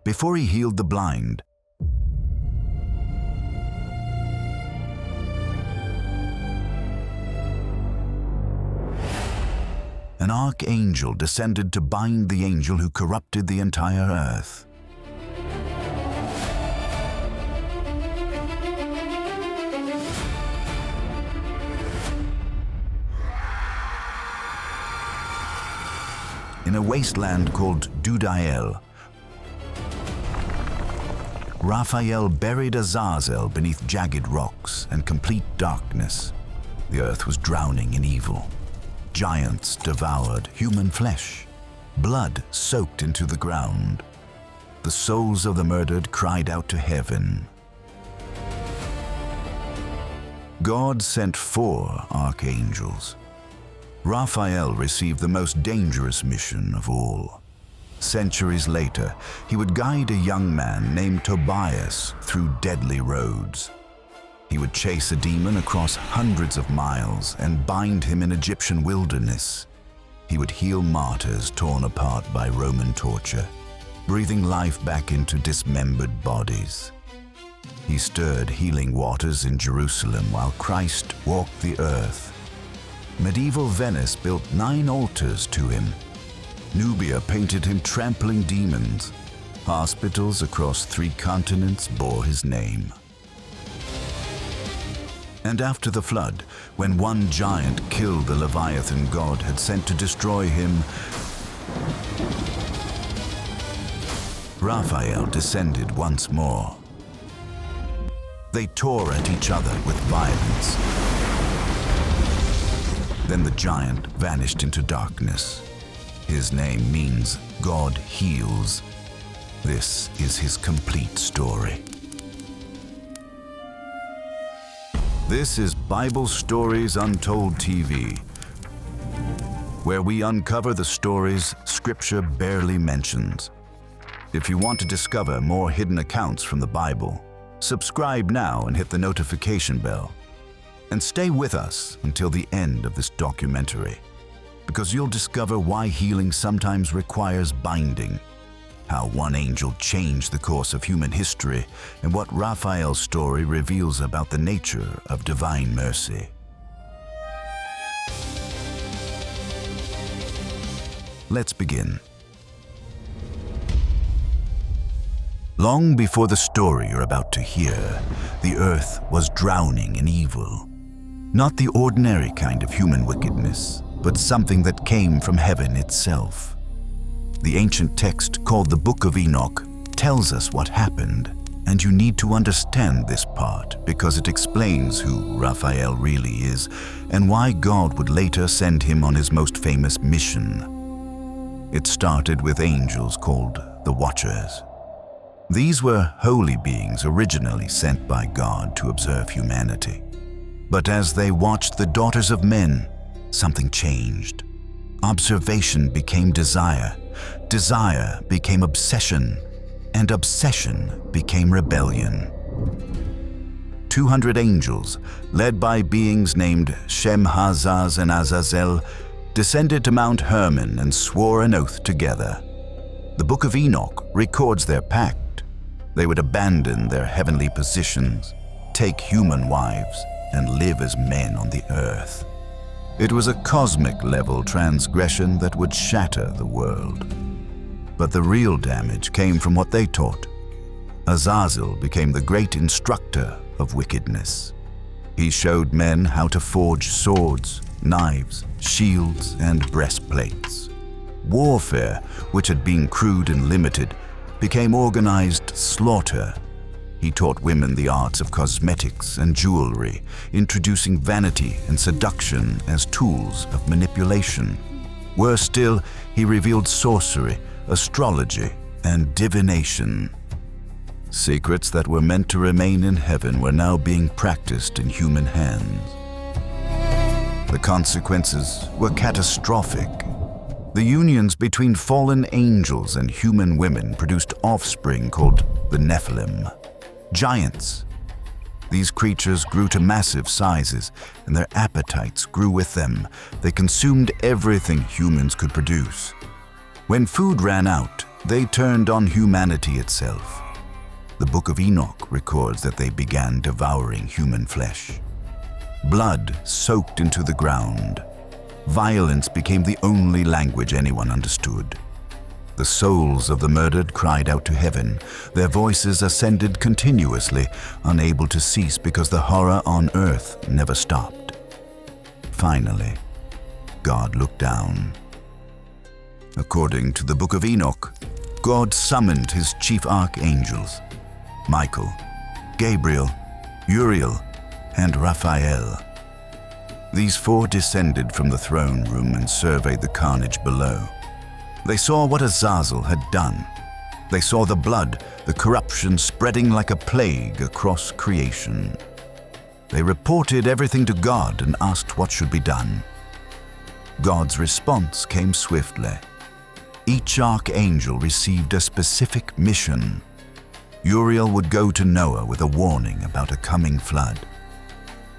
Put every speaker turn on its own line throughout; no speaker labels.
before he healed the blind. An archangel descended to bind the angel who corrupted the entire earth. In a wasteland called Dudael, Raphael buried Azazel beneath jagged rocks and complete darkness. The earth was drowning in evil. Giants devoured human flesh. Blood soaked into the ground. The souls of the murdered cried out to heaven. God sent 4 archangels. Raphael received the most dangerous mission of all. Centuries later, he would guide a young man named Tobias through deadly roads. He would chase a demon across hundreds of miles and bind him in Egyptian wilderness. He would heal martyrs torn apart by Roman torture, breathing life back into dismembered bodies. He stirred healing waters in Jerusalem while Christ walked the earth. Medieval Venice built 9 altars to him. Nubia painted him trampling demons. Hospitals across 3 continents bore his name. And after the flood, when one giant killed the Leviathan God had sent to destroy him, Raphael descended once more. They tore at each other with violence. Then the giant vanished into darkness. His name means God heals. This is his complete story. This is Bible Stories Untold TV, where we uncover the stories Scripture barely mentions. If you want to discover more hidden accounts from the Bible, subscribe now and hit the notification bell. And stay with us until the end of this documentary, because you'll discover why healing sometimes requires binding, how one angel changed the course of human history, and what Raphael's story reveals about the nature of divine mercy. Let's begin. Long before the story you're about to hear, the earth was drowning in evil. Not the ordinary kind of human wickedness, but something that came from heaven itself. The ancient text called the Book of Enoch tells us what happened, and you need to understand this part because it explains who Raphael really is and why God would later send him on his most famous mission. It started with angels called the Watchers. These were holy beings originally sent by God to observe humanity. But as they watched the daughters of men, something changed. Observation became desire, desire became obsession, and obsession became rebellion. 200 angels, led by beings named Shem, Hazaz, and Azazel, descended to Mount Hermon and swore an oath together. The Book of Enoch records their pact. They would abandon their heavenly positions, take human wives, and live as men on the earth. It was a cosmic-level transgression that would shatter the world. But the real damage came from what they taught. Azazel became the great instructor of wickedness. He showed men how to forge swords, knives, shields, and breastplates. Warfare, which had been crude and limited, became organized slaughter. He taught women the arts of cosmetics and jewelry, introducing vanity and seduction as tools of manipulation. Worse still, he revealed sorcery, astrology, and divination. Secrets that were meant to remain in heaven were now being practiced in human hands. The consequences were catastrophic. The unions between fallen angels and human women produced offspring called the Nephilim. Giants. These creatures grew to massive sizes, and their appetites grew with them. They consumed everything humans could produce. When food ran out, They turned on humanity itself. The Book of Enoch records that they began devouring human flesh. Blood soaked into the ground. Violence became the only language anyone understood. The souls of the murdered cried out to heaven. Their voices ascended continuously, unable to cease because the horror on earth never stopped. Finally, God looked down. According to the Book of Enoch, God summoned his chief archangels, Michael, Gabriel, Uriel, and Raphael. These four descended from the throne room and surveyed the carnage below. They saw what Azazel had done. They saw the blood, the corruption spreading like a plague across creation. They reported everything to God and asked what should be done. God's response came swiftly. Each archangel received a specific mission. Uriel would go to Noah with a warning about a coming flood.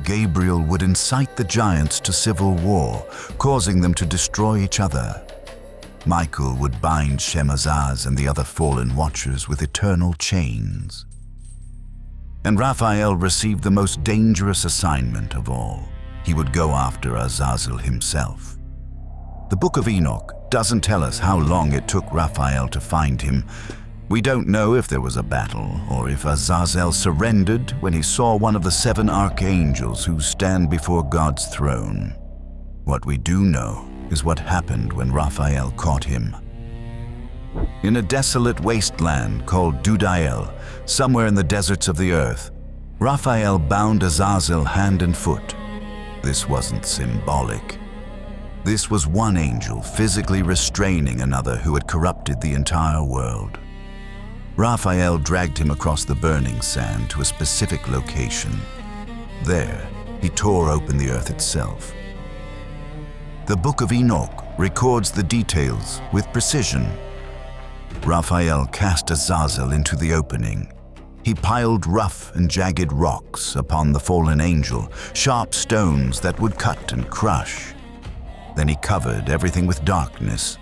Gabriel would incite the giants to civil war, causing them to destroy each other. Michael would bind Shemazaz and the other fallen watchers with eternal chains. And Raphael received the most dangerous assignment of all. He would go after Azazel himself. The Book of Enoch doesn't tell us how long it took Raphael to find him. We don't know if there was a battle or if Azazel surrendered when he saw one of the 7 archangels who stand before God's throne. What we do know is what happened when Raphael caught him. In a desolate wasteland called Dudael, somewhere in the deserts of the earth, Raphael bound Azazel hand and foot. This wasn't symbolic. This was one angel physically restraining another who had corrupted the entire world. Raphael dragged him across the burning sand to a specific location. There, he tore open the earth itself. The Book of Enoch records the details with precision. Raphael cast Azazel into the opening. He piled rough and jagged rocks upon the fallen angel, sharp stones that would cut and crush. Then he covered everything with darkness.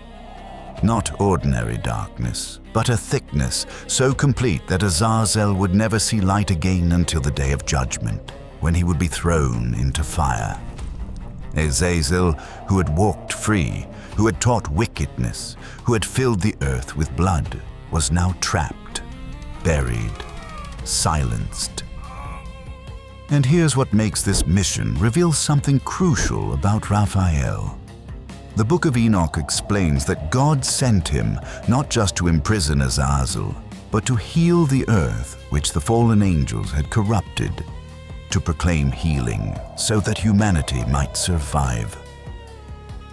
Not ordinary darkness, but a thickness so complete that Azazel would never see light again until the day of judgment, when he would be thrown into fire. Azazel, who had walked free, who had taught wickedness, who had filled the earth with blood, was now trapped, buried, silenced. And here's what makes this mission reveal something crucial about Raphael. The Book of Enoch explains that God sent him not just to imprison Azazel, but to heal the earth which the fallen angels had corrupted, to proclaim healing so that humanity might survive.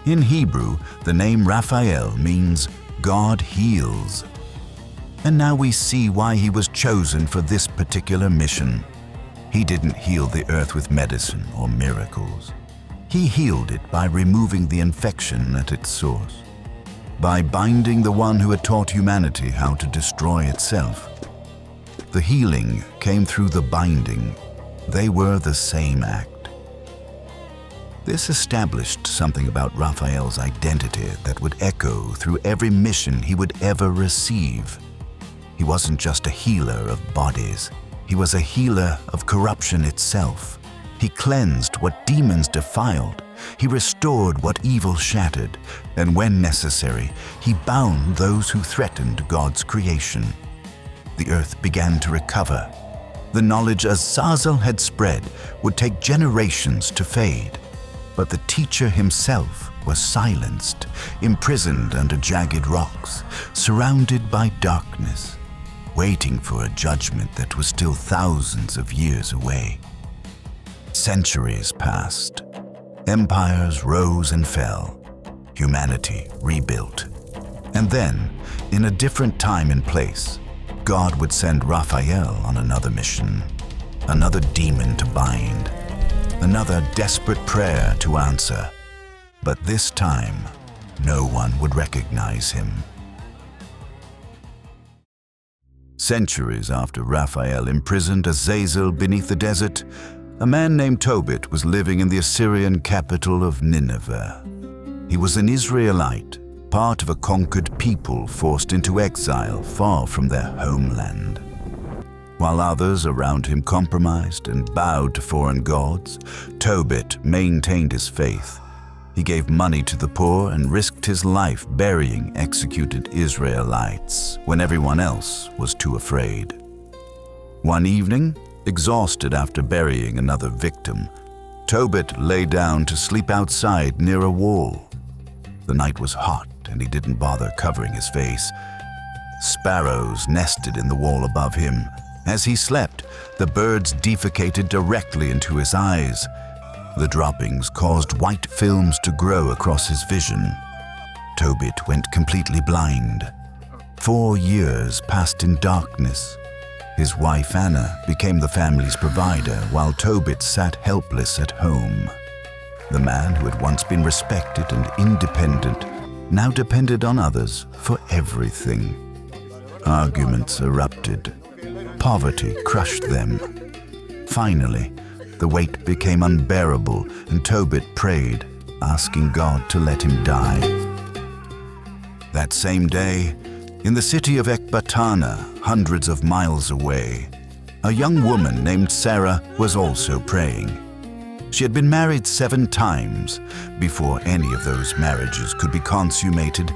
In Hebrew, the name Raphael means God heals. And now we see why he was chosen for this particular mission. He didn't heal the earth with medicine or miracles. He healed it by removing the infection at its source, by binding the one who had taught humanity how to destroy itself. The healing came through the binding. They were the same act. This established something about Raphael's identity that would echo through every mission he would ever receive. He wasn't just a healer of bodies. He was a healer of corruption itself. He cleansed what demons defiled. He restored what evil shattered. And when necessary, he bound those who threatened God's creation. The earth began to recover. The knowledge Azazel had spread would take generations to fade. But the teacher himself was silenced, imprisoned under jagged rocks, surrounded by darkness, waiting for a judgment that was still thousands of years away. Centuries passed. Empires rose and fell. Humanity rebuilt. And then, in a different time and place, God would send Raphael on another mission, another demon to bind, another desperate prayer to answer. But this time, no one would recognize him. Centuries after Raphael imprisoned Azazel beneath the desert, a man named Tobias was living in the Assyrian capital of Nineveh. He was an Israelite, part of a conquered people forced into exile far from their homeland. While others around him compromised and bowed to foreign gods, Tobit maintained his faith. He gave money to the poor and risked his life burying executed Israelites when everyone else was too afraid. One evening, exhausted after burying another victim, Tobit lay down to sleep outside near a wall. The night was hot and he didn't bother covering his face. Sparrows nested in the wall above him. As he slept, the birds defecated directly into his eyes. The droppings caused white films to grow across his vision. Tobit went completely blind. 4 years passed in darkness. His wife Anna became the family's provider while Tobit sat helpless at home. The man who had once been respected and independent now depended on others for everything. Arguments erupted. Poverty crushed them. Finally, the weight became unbearable and Tobit prayed, asking God to let him die. That same day, in the city of Ecbatana, hundreds of miles away, a young woman named Sarah was also praying. She had been married 7 times. Before any of those marriages could be consummated,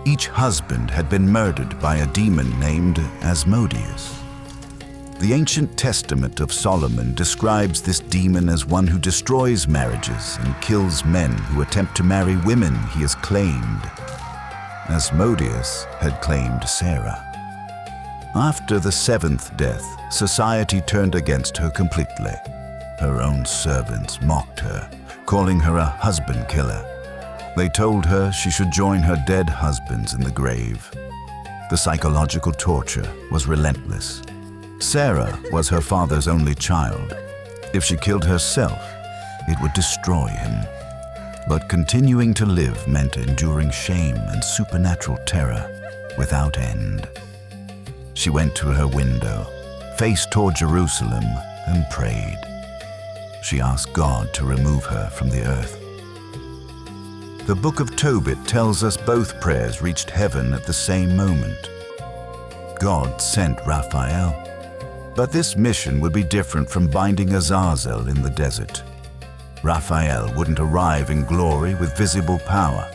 each husband had been murdered by a demon named Asmodeus. The ancient testament of Solomon describes this demon as one who destroys marriages and kills men who attempt to marry women he has claimed. Asmodeus had claimed Sarah. After the 7th death, society turned against her completely. Her own servants mocked her, calling her a husband killer. They told her she should join her dead husbands in the grave. The psychological torture was relentless. Sarah was her father's only child. If she killed herself, it would destroy him. But continuing to live meant enduring shame and supernatural terror without end. She went to her window, faced toward Jerusalem, and prayed. She asked God to remove her from the earth. The book of Tobit tells us both prayers reached heaven at the same moment. God sent Raphael. But this mission would be different from binding Azazel in the desert. Raphael wouldn't arrive in glory with visible power.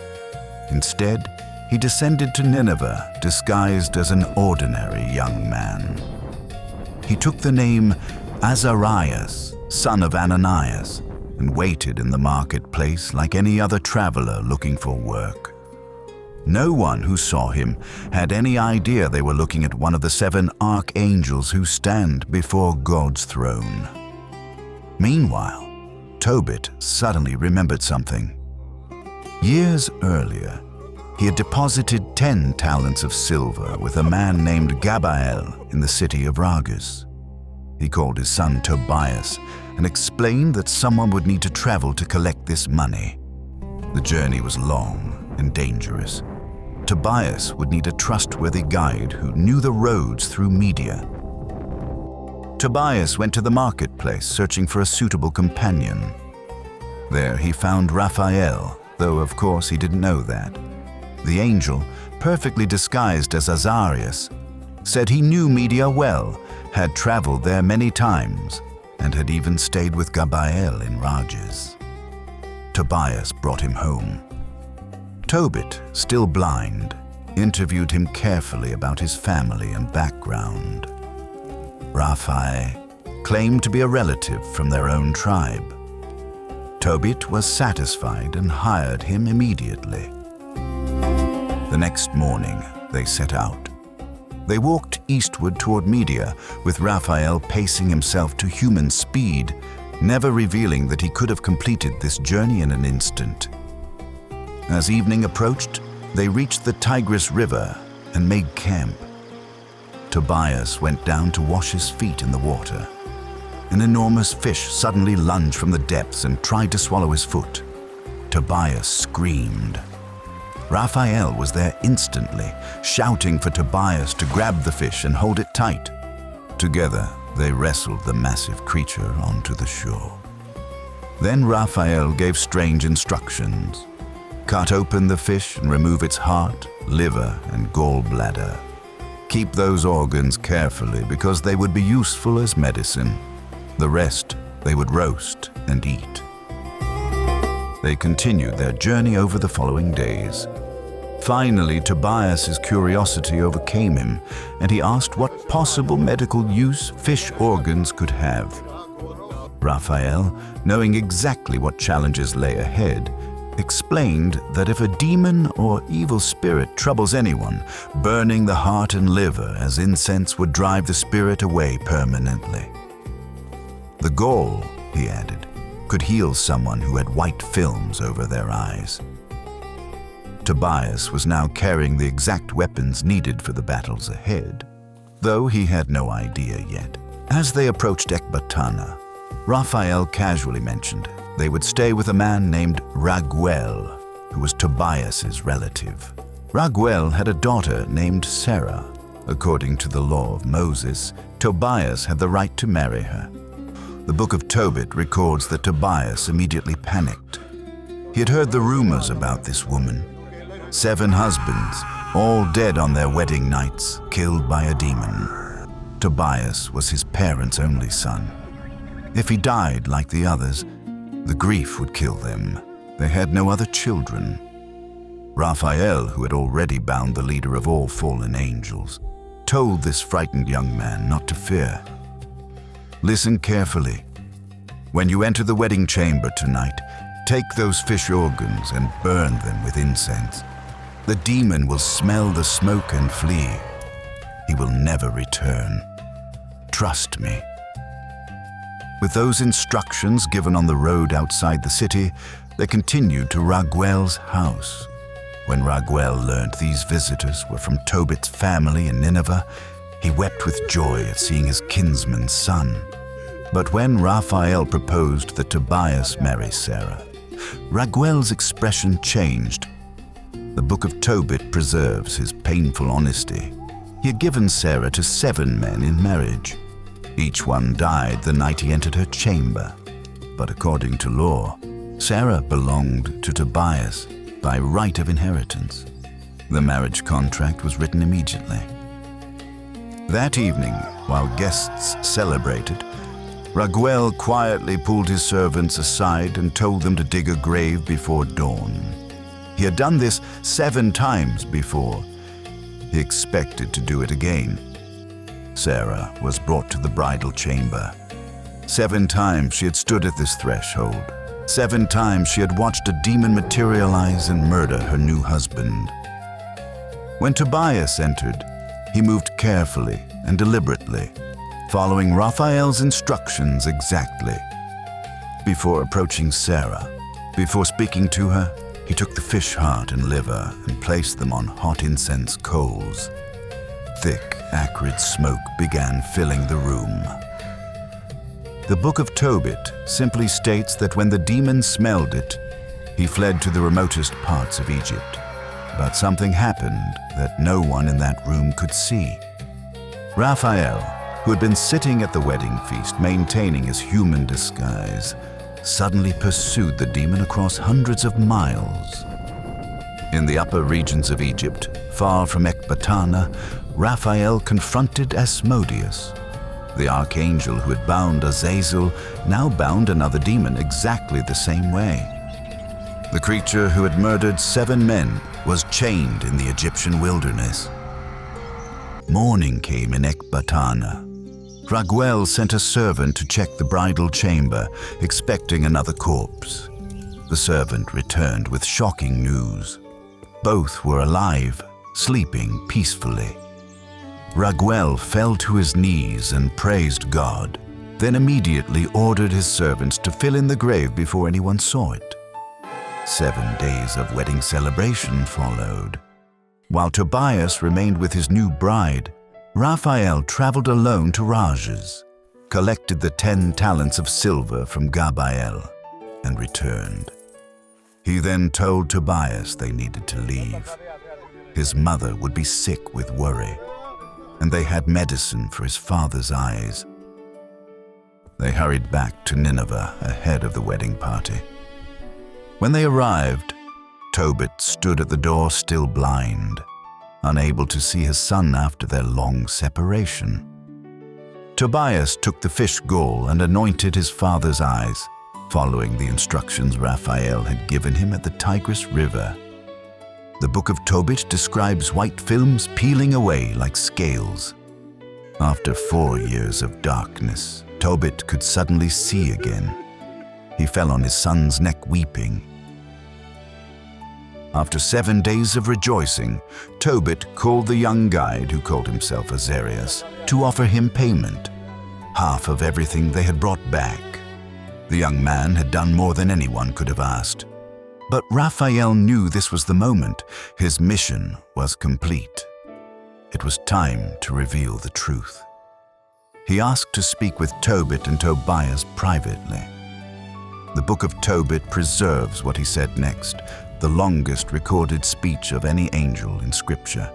Instead, he descended to Nineveh disguised as an ordinary young man. He took the name Azarias, son of Ananias, and waited in the marketplace like any other traveler looking for work. No one who saw him had any idea they were looking at one of the 7 archangels who stand before God's throne. Meanwhile, Tobit suddenly remembered something. Years earlier, he had deposited 10 talents of silver with a man named Gabael in the city of Ragus. He called his son Tobias and explained that someone would need to travel to collect this money. The journey was long and dangerous. Tobias would need a trustworthy guide who knew the roads through Media. Tobias went to the marketplace searching for a suitable companion. There he found Raphael, though of course he didn't know that. The angel, perfectly disguised as Azarias, said he knew Media well, had traveled there many times, and had even stayed with Gabael in Rages. Tobias brought him home. Tobit, still blind, interviewed him carefully about his family and background. Raphael claimed to be a relative from their own tribe. Tobit was satisfied and hired him immediately. The next morning, they set out. They walked eastward toward Media, with Raphael pacing himself to human speed, never revealing that he could have completed this journey in an instant. As evening approached, they reached the Tigris River and made camp. Tobias went down to wash his feet in the water. An enormous fish suddenly lunged from the depths and tried to swallow his foot. Tobias screamed. Raphael was there instantly, shouting for Tobias to grab the fish and hold it tight. Together, they wrestled the massive creature onto the shore. Then Raphael gave strange instructions. Cut open the fish and remove its heart, liver, and gallbladder. Keep those organs carefully because they would be useful as medicine. The rest they would roast and eat. They continued their journey over the following days. Finally, Tobias's curiosity overcame him, and he asked what possible medical use fish organs could have. Raphael, knowing exactly what challenges lay ahead, explained that if a demon or evil spirit troubles anyone, burning the heart and liver as incense would drive the spirit away permanently. The gall, he added, could heal someone who had white films over their eyes. Tobias was now carrying the exact weapons needed for the battles ahead, though he had no idea yet. As they approached Ecbatana, Raphael casually mentioned they would stay with a man named Raguel, who was Tobias's relative. Raguel had a daughter named Sarah. According to the law of Moses, Tobias had the right to marry her. The Book of Tobit records that Tobias immediately panicked. He had heard the rumors about this woman. 7 husbands, all dead on their wedding nights, killed by a demon. Tobias was his parents' only son. If he died like the others, the grief would kill them. They had no other children. Raphael, who had already bound the leader of all fallen angels, told this frightened young man not to fear. Listen carefully. When you enter the wedding chamber tonight, take those fish organs and burn them with incense. The demon will smell the smoke and flee. He will never return. Trust me. With those instructions given on the road outside the city, they continued to Raguel's house. When Raguel learned these visitors were from Tobit's family in Nineveh, he wept with joy at seeing his kinsman's son. But when Raphael proposed that Tobias marry Sarah, Raguel's expression changed. The Book of Tobit preserves his painful honesty. He had given Sarah to 7 men in marriage. Each one died the night he entered her chamber. But according to law, Sarah belonged to Tobias by right of inheritance. The marriage contract was written immediately. That evening, while guests celebrated, Raguel quietly pulled his servants aside and told them to dig a grave before dawn. He had done this 7 times before. He expected to do it again. Sarah was brought to the bridal chamber. 7 times she had stood at this threshold. 7 times she had watched a demon materialize and murder her new husband. When Tobias entered, he moved carefully and deliberately, following Raphael's instructions exactly. Before approaching Sarah, before speaking to her, he took the fish heart and liver and placed them on hot incense coals. Thick, acrid smoke began filling the room. The Book of Tobit simply states that when the demon smelled it, he fled to the remotest parts of Egypt. But something happened that no one in that room could see. Raphael, who had been sitting at the wedding feast maintaining his human disguise, suddenly pursued the demon across hundreds of miles. In the upper regions of Egypt, far from Ecbatana, Raphael confronted Asmodeus. The archangel who had bound Azazel now bound another demon exactly the same way. The creature who had murdered 7 men was chained in the Egyptian wilderness. Morning came in Ecbatana. Raguel sent a servant to check the bridal chamber, expecting another corpse. The servant returned with shocking news. Both were alive, sleeping peacefully. Raguel fell to his knees and praised God, then immediately ordered his servants to fill in the grave before anyone saw it. 7 days of wedding celebration followed. While Tobias remained with his new bride, Raphael traveled alone to Rages, collected the 10 talents of silver from Gabael, and returned. He then told Tobias they needed to leave. His mother would be sick with worry, and they had medicine for his father's eyes. They hurried back to Nineveh ahead of the wedding party. When they arrived, Tobit stood at the door still blind, unable to see his son after their long separation. Tobias took the fish gall and anointed his father's eyes, following the instructions Raphael had given him at the Tigris River. The Book of Tobit describes white films peeling away like scales. After 4 years of darkness, Tobit could suddenly see again. He fell on his son's neck weeping. After 7 days of rejoicing, Tobit called the young guide, who called himself Azarias, to offer him payment, half of everything they had brought back. The young man had done more than anyone could have asked. But Raphael knew this was the moment. His mission was complete. It was time to reveal the truth. He asked to speak with Tobit and Tobias privately. The Book of Tobit preserves what he said next, the longest recorded speech of any angel in Scripture.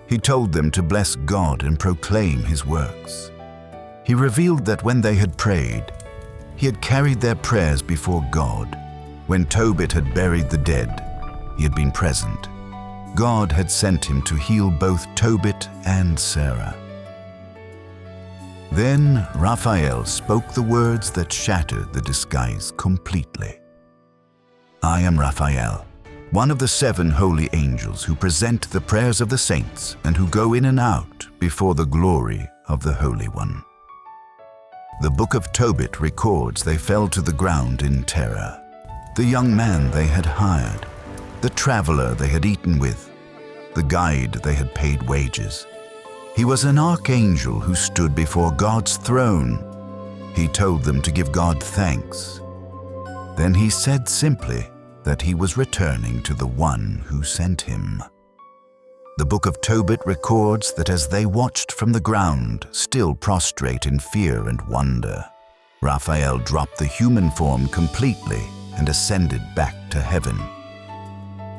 He told them to bless God and proclaim his works. He revealed that when they had prayed, he had carried their prayers before God. When Tobit had buried the dead, he had been present. God had sent him to heal both Tobit and Sarah. Then Raphael spoke the words that shattered the disguise completely. I am Raphael, one of the 7 holy angels who present the prayers of the saints and who go in and out before the glory of the Holy One. The Book of Tobit records they fell to the ground in terror. The young man they had hired, the traveler they had eaten with, the guide they had paid wages. He was an archangel who stood before God's throne. He told them to give God thanks. Then he said simply that he was returning to the one who sent him. The Book of Tobit records that as they watched from the ground, still prostrate in fear and wonder, Raphael dropped the human form completely and ascended back to heaven.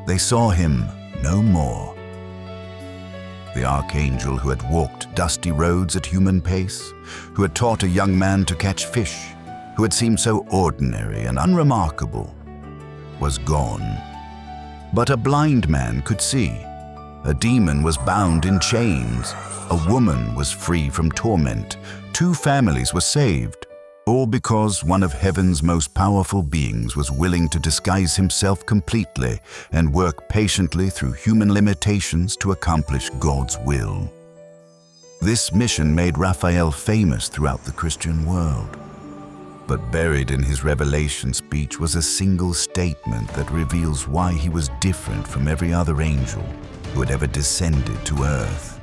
They saw him no more. The archangel who had walked dusty roads at human pace, who had taught a young man to catch fish, who had seemed so ordinary and unremarkable, was gone. But a blind man could see. A demon was bound in chains. A woman was free from torment. 2 families were saved, all because one of heaven's most powerful beings was willing to disguise himself completely and work patiently through human limitations to accomplish God's will. This mission made Raphael famous throughout the Christian world. But buried in his revelation speech was a single statement that reveals why he was different from every other angel who had ever descended to earth.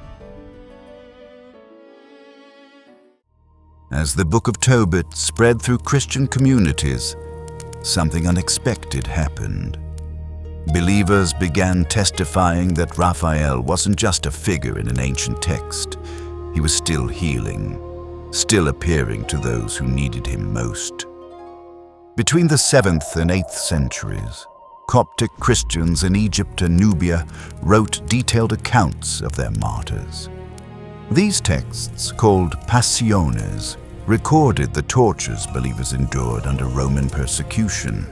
As the Book of Tobit spread through Christian communities, something unexpected happened. Believers began testifying that Raphael wasn't just a figure in an ancient text. He was still healing, still appearing to those who needed him most. Between the 7th and 8th centuries, Coptic Christians in Egypt and Nubia wrote detailed accounts of their martyrs. These texts, called Passiones, recorded the tortures believers endured under Roman persecution.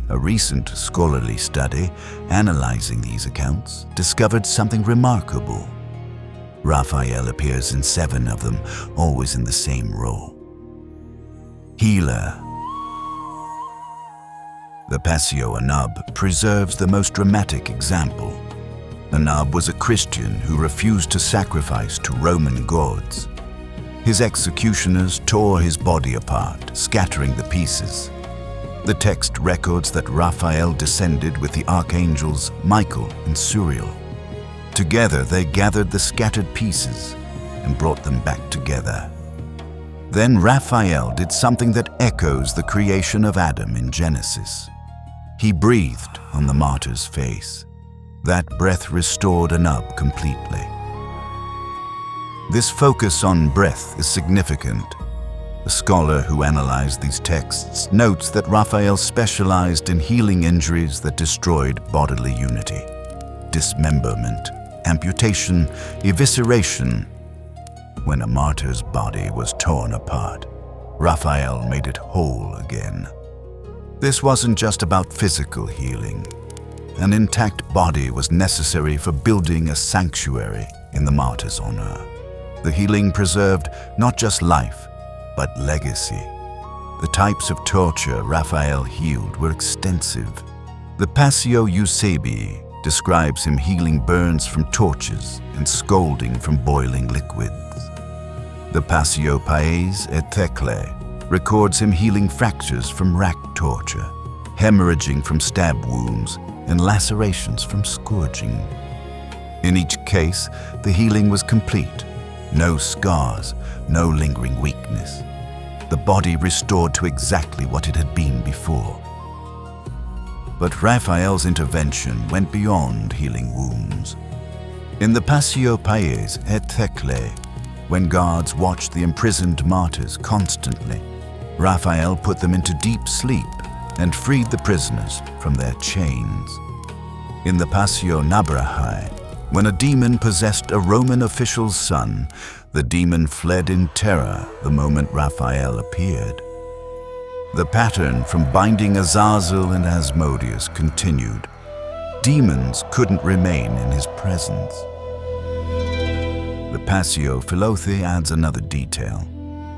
A recent scholarly study analyzing these accounts discovered something remarkable. Raphael appears in 7 of them, always in the same role. Healer. The Passio Anub preserves the most dramatic example. Anub was a Christian who refused to sacrifice to Roman gods. His executioners tore his body apart, scattering the pieces. The text records that Raphael descended with the archangels Michael and Suriel. Together they gathered the scattered pieces and brought them back together. Then Raphael did something that echoes the creation of Adam in Genesis. He breathed on the martyr's face. That breath restored Anub completely. This focus on breath is significant. A scholar who analyzed these texts notes that Raphael specialized in healing injuries that destroyed bodily unity. Dismemberment, amputation, evisceration. When a martyr's body was torn apart, Raphael made it whole again. This wasn't just about physical healing. an intact body was necessary for building a sanctuary in the martyr's honor. The healing preserved not just life, but legacy. The types of torture Raphael healed were extensive. The Passio Eusebi describes him healing burns from torches and scalding from boiling liquids. The Passio Paes et Thekle records him healing fractures from rack torture, hemorrhaging from stab wounds, and lacerations from scourging. In each case, the healing was complete. No scars, no lingering weakness. The body restored to exactly what it had been before. But Raphael's intervention went beyond healing wounds. In the Passio Paes et Thekle, when guards watched the imprisoned martyrs constantly, Raphael put them into deep sleep and freed the prisoners from their chains. In the Passio Nabrahai, when a demon possessed a Roman official's son, the demon fled in terror the moment Raphael appeared. The pattern from binding Azazel and Asmodeus continued. Demons couldn't remain in his presence. The Passio Philothei adds another detail.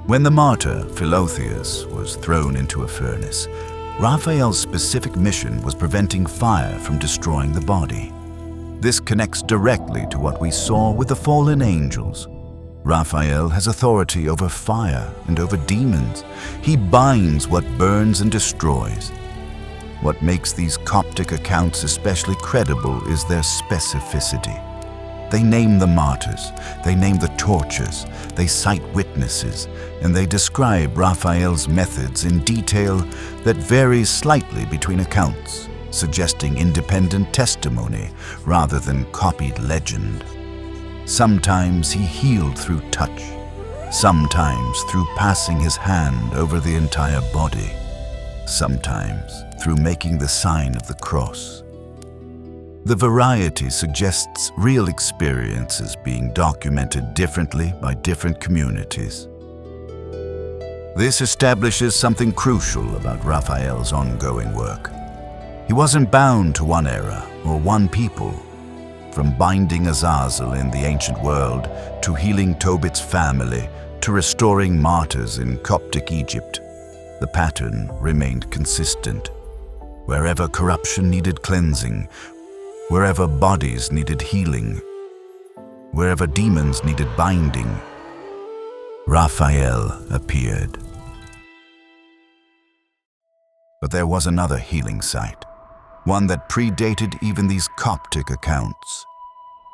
When the martyr Philotheus was thrown into a furnace, Raphael's specific mission was preventing fire from destroying the body. This connects directly to what we saw with the fallen angels. Raphael has authority over fire and over demons. He binds what burns and destroys. What makes these Coptic accounts especially credible is their specificity. They name the martyrs, they name the tortures, they cite witnesses, and they describe Raphael's methods in detail that varies slightly between accounts, suggesting independent testimony rather than copied legend. Sometimes he healed through touch, sometimes through passing his hand over the entire body, sometimes through making the sign of the cross. The variety suggests real experiences being documented differently by different communities. This establishes something crucial about Raphael's ongoing work. He wasn't bound to one era or one people. From binding Azazel in the ancient world, to healing Tobit's family, to restoring martyrs in Coptic Egypt, the pattern remained consistent. Wherever corruption needed cleansing, wherever bodies needed healing, wherever demons needed binding, Raphael appeared. But there was another healing site, one that predated even these Coptic accounts.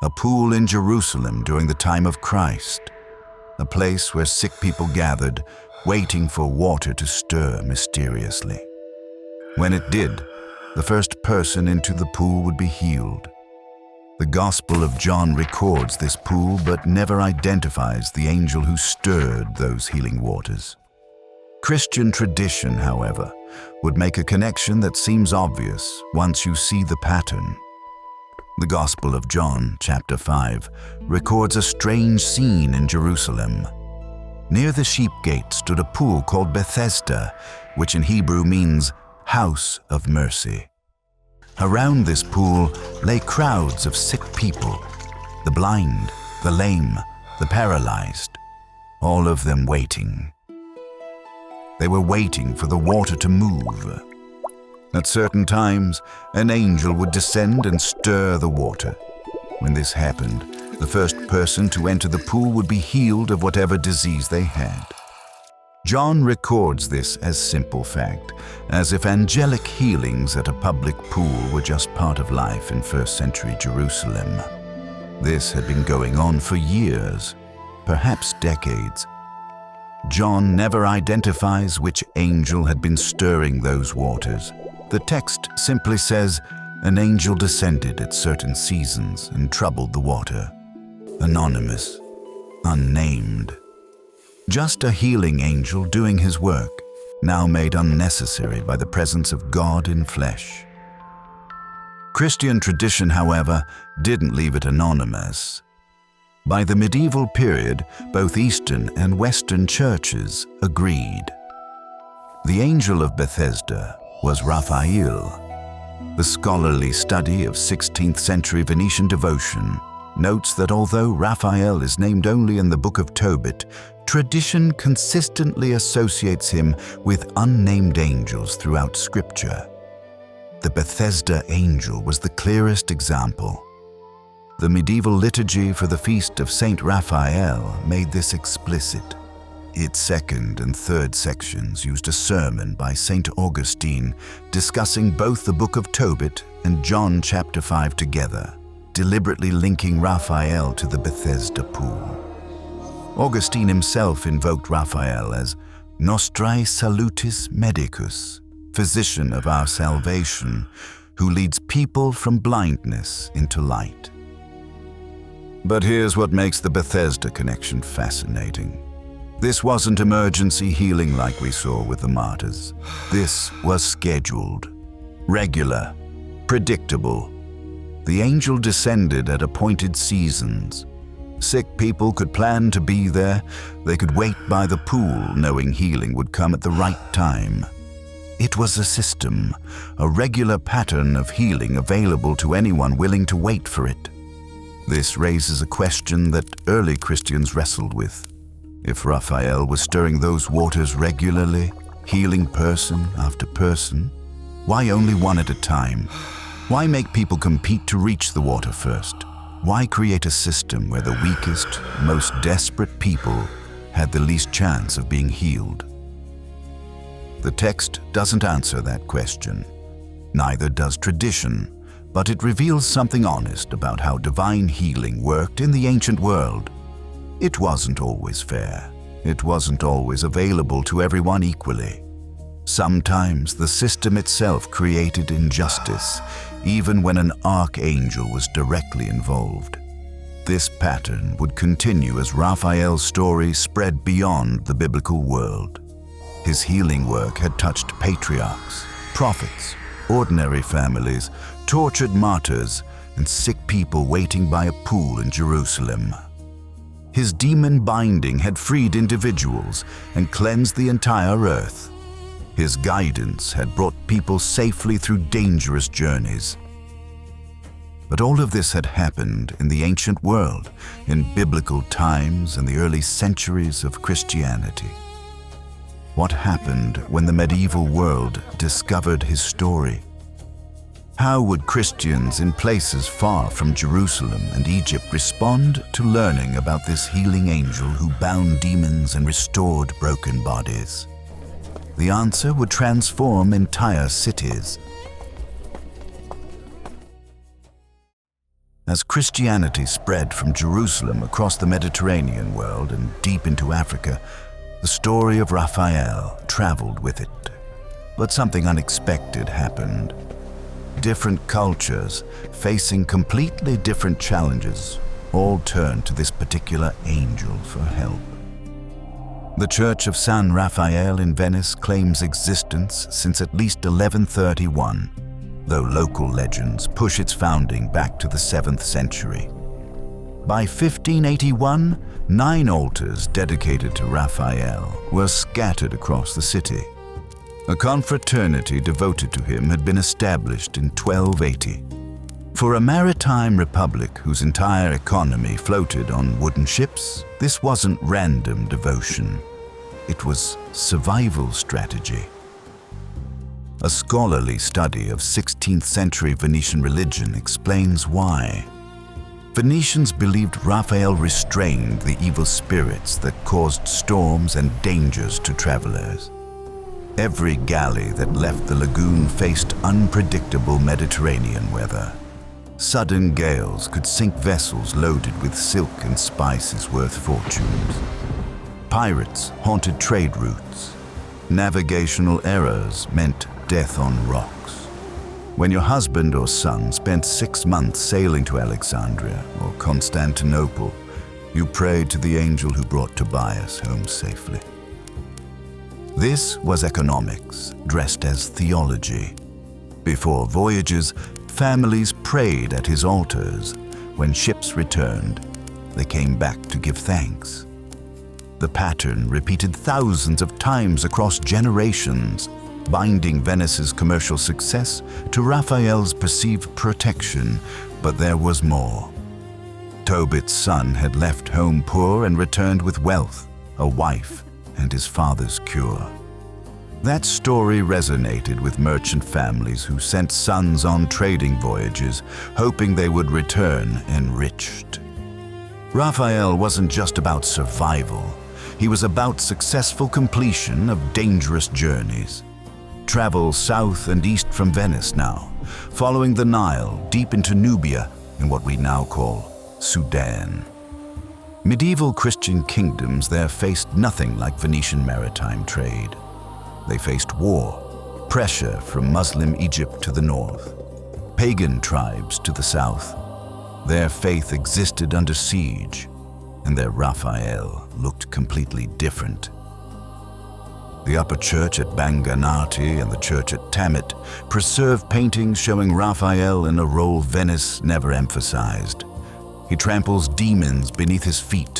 A pool in Jerusalem during the time of Christ, a place where sick people gathered, waiting for water to stir mysteriously. When it did, the first person into the pool would be healed. The Gospel of John records this pool but never identifies the angel who stirred those healing waters. Christian tradition, however, would make a connection that seems obvious once you see the pattern. The Gospel of John, chapter 5, records a strange scene in Jerusalem. Near the sheep gate stood a pool called Bethesda, which in Hebrew means house of mercy. Around this pool lay crowds of sick people, the blind, the lame, the paralyzed, all of them waiting. They were waiting for the water to move. At certain times, an angel would descend and stir the water. When this happened, the first person to enter the pool would be healed of whatever disease they had. John records this as simple fact, as if angelic healings at a public pool were just part of life in first century Jerusalem. This had been going on for years, perhaps decades. John never identifies which angel had been stirring those waters. The text simply says, an angel descended at certain seasons and troubled the water. Anonymous, unnamed. Just a healing angel doing his work, now made unnecessary by the presence of God in flesh. Christian tradition, however, didn't leave it anonymous. By the medieval period, both Eastern and Western churches agreed. The angel of Bethesda was Raphael. The scholarly study of 16th century Venetian devotion notes that although Raphael is named only in the Book of Tobit, tradition consistently associates him with unnamed angels throughout Scripture. The Bethesda angel was the clearest example. The medieval liturgy for the feast of Saint Raphael made this explicit. Its second and third sections used a sermon by St. Augustine discussing both the Book of Tobit and John chapter 5 together, deliberately linking Raphael to the Bethesda pool. Augustine himself invoked Raphael as Nostrae Salutis Medicus, physician of our salvation, who leads people from blindness into light. But here's what makes the Bethesda connection fascinating. This wasn't emergency healing like we saw with the martyrs. This was scheduled, regular, predictable. The angel descended at appointed seasons. Sick people could plan to be there. They could wait by the pool, knowing healing would come at the right time. It was a system, a regular pattern of healing available to anyone willing to wait for it. This raises a question that early Christians wrestled with. If Raphael was stirring those waters regularly, healing person after person, why only one at a time? Why make people compete to reach the water first? Why create a system where the weakest, most desperate people had the least chance of being healed? The text doesn't answer that question. Neither does tradition, but it reveals something honest about how divine healing worked in the ancient world. It wasn't always fair. It wasn't always available to everyone equally. Sometimes the system itself created injustice, even when an archangel was directly involved. This pattern would continue as Raphael's story spread beyond the biblical world. His healing work had touched patriarchs, prophets, ordinary families, tortured martyrs, and sick people waiting by a pool in Jerusalem. His demon binding had freed individuals and cleansed the entire earth. His guidance had brought people safely through dangerous journeys. But all of this had happened in the ancient world, in biblical times and the early centuries of Christianity. What happened when the medieval world discovered his story? How would Christians in places far from Jerusalem and Egypt respond to learning about this healing angel who bound demons and restored broken bodies? The answer would transform entire cities. As Christianity spread from Jerusalem across the Mediterranean world and deep into Africa, the story of Raphael traveled with it. But something unexpected happened. Different cultures, facing completely different challenges, all turned to this particular angel for help. The Church of San Raphael in Venice claims existence since at least 1131, though local legends push its founding back to the 7th century. By 1581, 9 altars dedicated to Raphael were scattered across the city. A confraternity devoted to him had been established in 1280. For a maritime republic whose entire economy floated on wooden ships, this wasn't random devotion. It was survival strategy. A scholarly study of 16th century Venetian religion explains why. Venetians believed Raphael restrained the evil spirits that caused storms and dangers to travelers. Every galley that left the lagoon faced unpredictable Mediterranean weather. Sudden gales could sink vessels loaded with silk and spices worth fortunes. Pirates haunted trade routes. Navigational errors meant death on rocks. When your husband or son spent 6 months sailing to Alexandria or Constantinople, you prayed to the angel who brought Tobias home safely. This was economics, dressed as theology. Before voyages, families prayed at his altars. When ships returned, they came back to give thanks. The pattern repeated thousands of times across generations. binding Venice's commercial success to Raphael's perceived protection, but there was more. Tobit's son had left home poor and returned with wealth, a wife, and his father's cure. That story resonated with merchant families who sent sons on trading voyages, hoping they would return enriched. Raphael wasn't just about survival. He was about successful completion of dangerous journeys. Travel south and east from Venice now, following the Nile deep into Nubia in what we now call Sudan. Medieval Christian kingdoms there faced nothing like Venetian maritime trade. They faced war, pressure from Muslim Egypt to the north, pagan tribes to the south. Their faith existed under siege, and their Raphael looked completely different. The upper church at Banganati and the church at Tamit preserve paintings showing Raphael in a role Venice never emphasized. He tramples demons beneath his feet.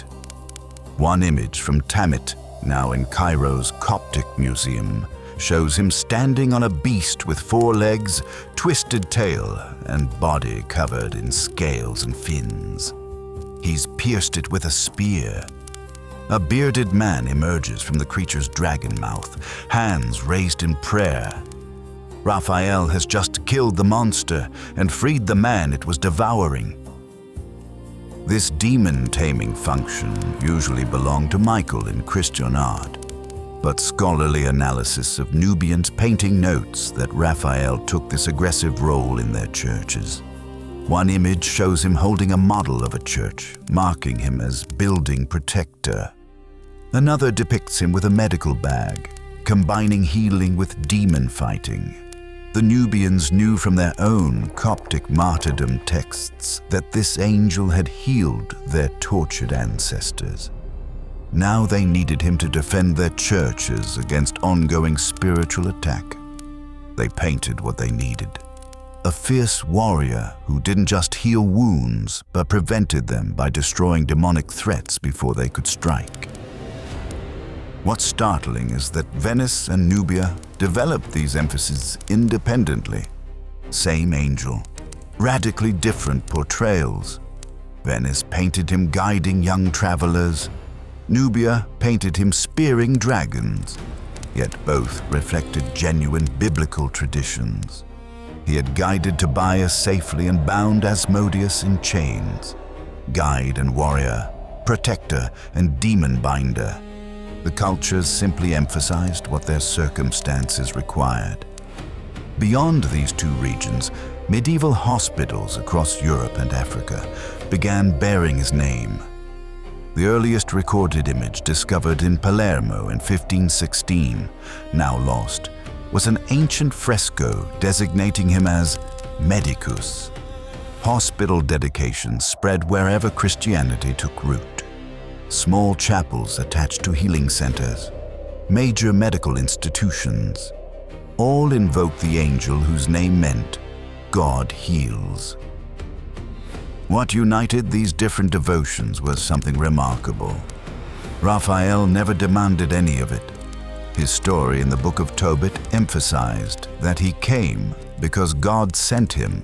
One image from Tamit, now in Cairo's Coptic Museum, shows him standing on a beast with 4 legs, twisted tail, and body covered in scales and fins. He's pierced it with a spear. A bearded man emerges from the creature's dragon mouth, hands raised in prayer. Raphael has just killed the monster and freed the man it was devouring. This demon-taming function usually belonged to Michael in Christian art, but scholarly analysis of Nubians painting notes that Raphael took this aggressive role in their churches. One image shows him holding a model of a church, marking him as building protector. Another depicts him with a medical bag, combining healing with demon fighting. The Nubians knew from their own Coptic martyrdom texts that this angel had healed their tortured ancestors. Now they needed him to defend their churches against ongoing spiritual attack. They painted what they needed. A fierce warrior who didn't just heal wounds, but prevented them by destroying demonic threats before they could strike. What's startling is that Venice and Nubia developed these emphases independently. Same angel, radically different portrayals. Venice painted him guiding young travelers. Nubia painted him spearing dragons. Yet both reflected genuine biblical traditions. He had guided Tobias safely and bound Asmodeus in chains. Guide and warrior, protector and demon binder. The cultures simply emphasized what their circumstances required. Beyond these 2 regions, medieval hospitals across Europe and Africa began bearing his name. The earliest recorded image discovered in Palermo in 1516, now lost, was an ancient fresco designating him as Medicus. Hospital dedications spread wherever Christianity took root. Small chapels attached to healing centers, major medical institutions, all invoke the angel whose name meant God heals. What united these different devotions was something remarkable. Raphael never demanded any of it. His story in the Book of Tobit emphasized that he came because God sent him,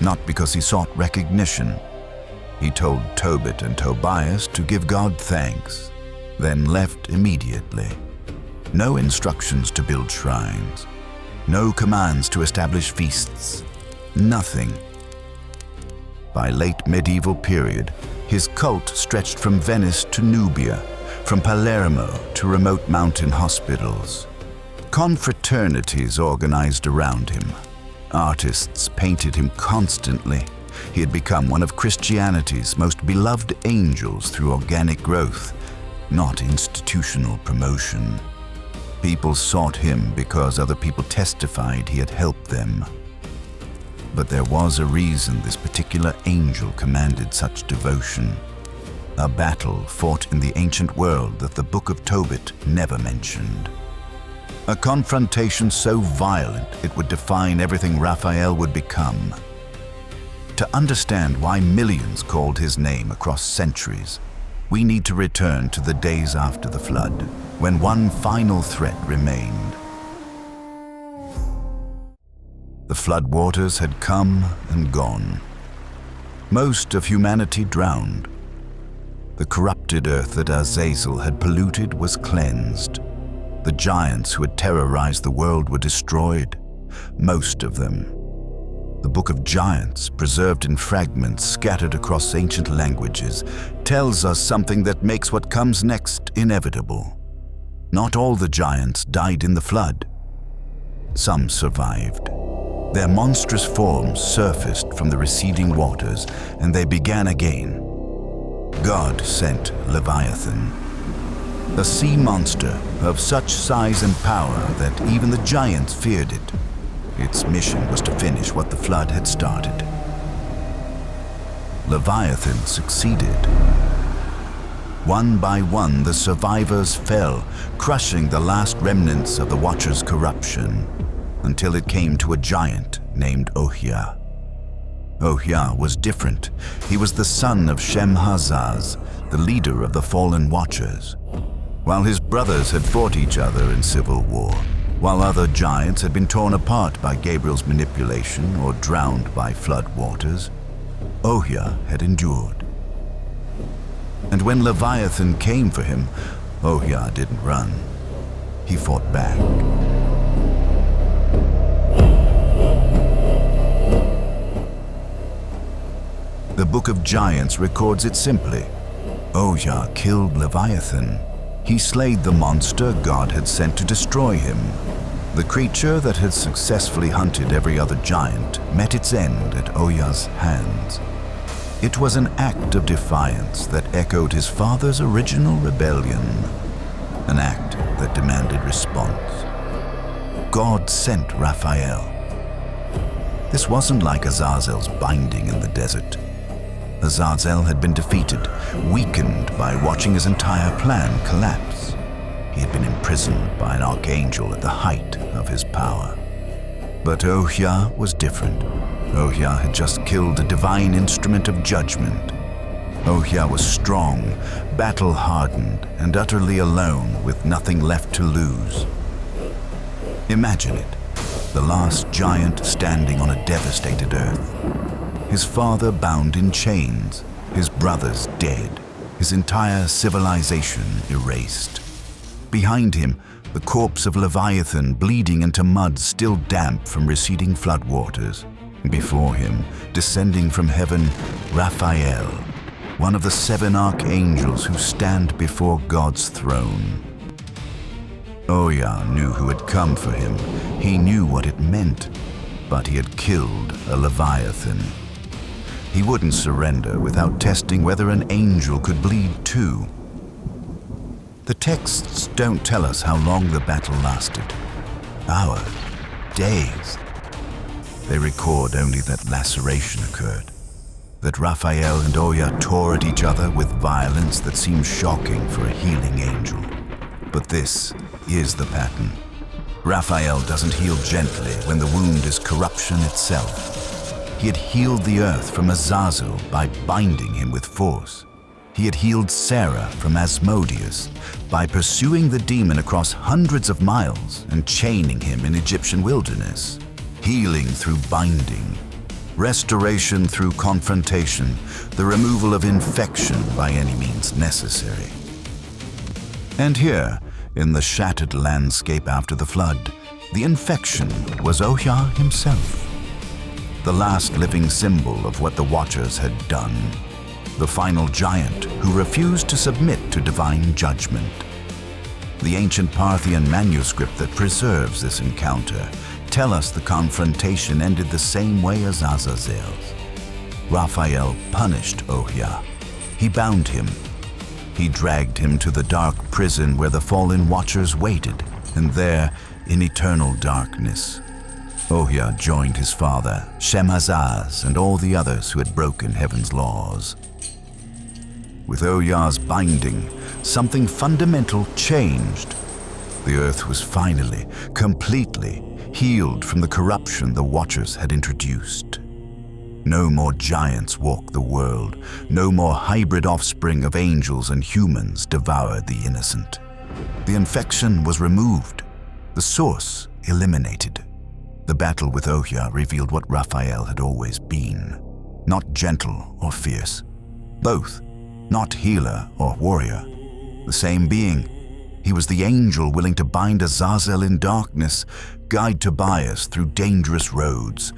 not because he sought recognition. He told Tobit and Tobias to give God thanks, then left immediately. No instructions to build shrines, no commands to establish feasts, nothing. By late medieval period, his cult stretched from Venice to Nubia, from Palermo to remote mountain hospitals. Confraternities organized around him. Artists painted him constantly. He had become one of Christianity's most beloved angels through organic growth, not institutional promotion. People sought him because other people testified he had helped them. But there was a reason this particular angel commanded such devotion. A battle fought in the ancient world that the Book of Tobit never mentioned. A confrontation so violent it would define everything Raphael would become. To understand why millions called his name across centuries, we need to return to the days after the flood, when one final threat remained. The floodwaters had come and gone. Most of humanity drowned. The corrupted earth that Azazel had polluted was cleansed. The giants who had terrorized the world were destroyed, most of them. The Book of Giants, preserved in fragments scattered across ancient languages, tells us something that makes what comes next inevitable. Not all the giants died in the flood. Some survived. Their monstrous forms surfaced from the receding waters, and they began again. God sent Leviathan, a sea monster of such size and power that even the giants feared it. Its mission was to finish what the flood had started. Leviathan succeeded. One by one, the survivors fell, crushing the last remnants of the Watcher's corruption, until it came to a giant named Ohia. Ohia was different. He was the son of Shem-Hazaz, the leader of the fallen Watchers. While his brothers had fought each other in civil war, while other giants had been torn apart by Gabriel's manipulation or drowned by flood waters, Ohia had endured. And when Leviathan came for him, Ohia didn't run. He fought back. The Book of Giants records it simply. Ohia killed Leviathan. He slayed the monster God had sent to destroy him. The creature that had successfully hunted every other giant met its end at Ohya's hands. It was an act of defiance that echoed his father's original rebellion, an act that demanded response. God sent Raphael. This wasn't like Azazel's binding in the desert. Azazel had been defeated, weakened by watching his entire plan collapse. He had been imprisoned by an archangel at the height of his power. But Ohia was different. Ohia had just killed a divine instrument of judgment. Ohia was strong, battle-hardened, and utterly alone with nothing left to lose. Imagine it, the last giant standing on a devastated earth. His father bound in chains, his brothers dead, his entire civilization erased. Behind him, the corpse of Leviathan bleeding into mud still damp from receding floodwaters. Before him, descending from heaven, Raphael, one of the 7 archangels who stand before God's throne. Ohia knew who had come for him. He knew what it meant, but he had killed a Leviathan. He wouldn't surrender without testing whether an angel could bleed too. The texts don't tell us how long the battle lasted. Hours, days. They record only that laceration occurred, that Raphael and Ohia tore at each other with violence that seemed shocking for a healing angel. But this is the pattern. Raphael doesn't heal gently when the wound is corruption itself. He had healed the earth from Azazel by binding him with force. He had healed Sarah from Asmodeus by pursuing the demon across hundreds of miles and chaining him in Egyptian wilderness. Healing through binding, restoration through confrontation, the removal of infection by any means necessary. And here, in the shattered landscape after the flood, the infection was Ohia himself. The last living symbol of what the Watchers had done. The final giant who refused to submit to divine judgment. The ancient Parthian manuscript that preserves this encounter tell us the confrontation ended the same way as Azazel's. Raphael punished Ohia. He bound him. He dragged him to the dark prison where the fallen Watchers waited, and there, in eternal darkness, Ohia joined his father, Shem-Hazaz, and all the others who had broken heaven's laws. With Ohya's binding, something fundamental changed. The earth was finally, completely healed from the corruption the Watchers had introduced. No more giants walked the world. No more hybrid offspring of angels and humans devoured the innocent. The infection was removed, the source eliminated. The battle with Ohia revealed what Raphael had always been. Not gentle or fierce. Both. Not healer or warrior. The same being. He was the angel willing to bind Azazel in darkness, guide Tobias through dangerous roads,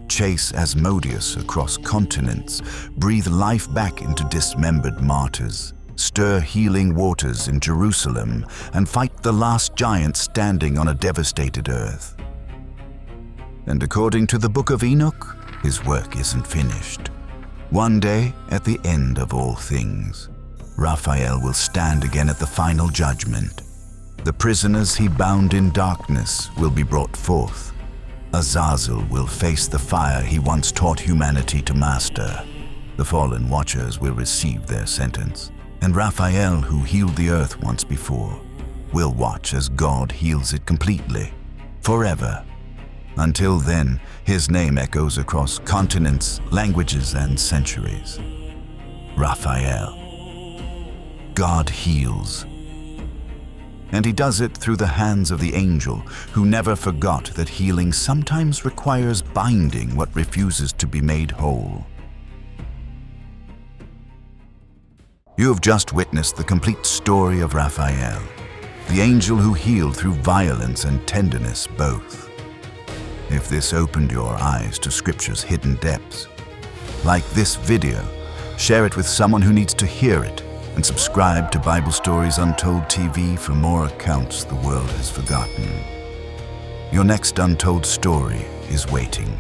chase Asmodeus across continents, breathe life back into dismembered martyrs, stir healing waters in Jerusalem, and fight the last giant standing on a devastated earth. And according to the Book of Enoch, his work isn't finished. One day, at the end of all things, Raphael will stand again at the final judgment. The prisoners he bound in darkness will be brought forth. Azazel will face the fire he once taught humanity to master. The fallen watchers will receive their sentence. And Raphael, who healed the earth once before, will watch as God heals it completely, forever. Until then, his name echoes across continents, languages, and centuries. Raphael. God heals. And he does it through the hands of the angel who never forgot that healing sometimes requires binding what refuses to be made whole. You have just witnessed the complete story of Raphael, the angel who healed through violence and tenderness both. If this opened your eyes to Scripture's hidden depths, like this video, share it with someone who needs to hear it, and subscribe to Bible Stories Untold TV for more accounts the world has forgotten. Your next untold story is waiting.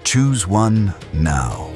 Choose one now.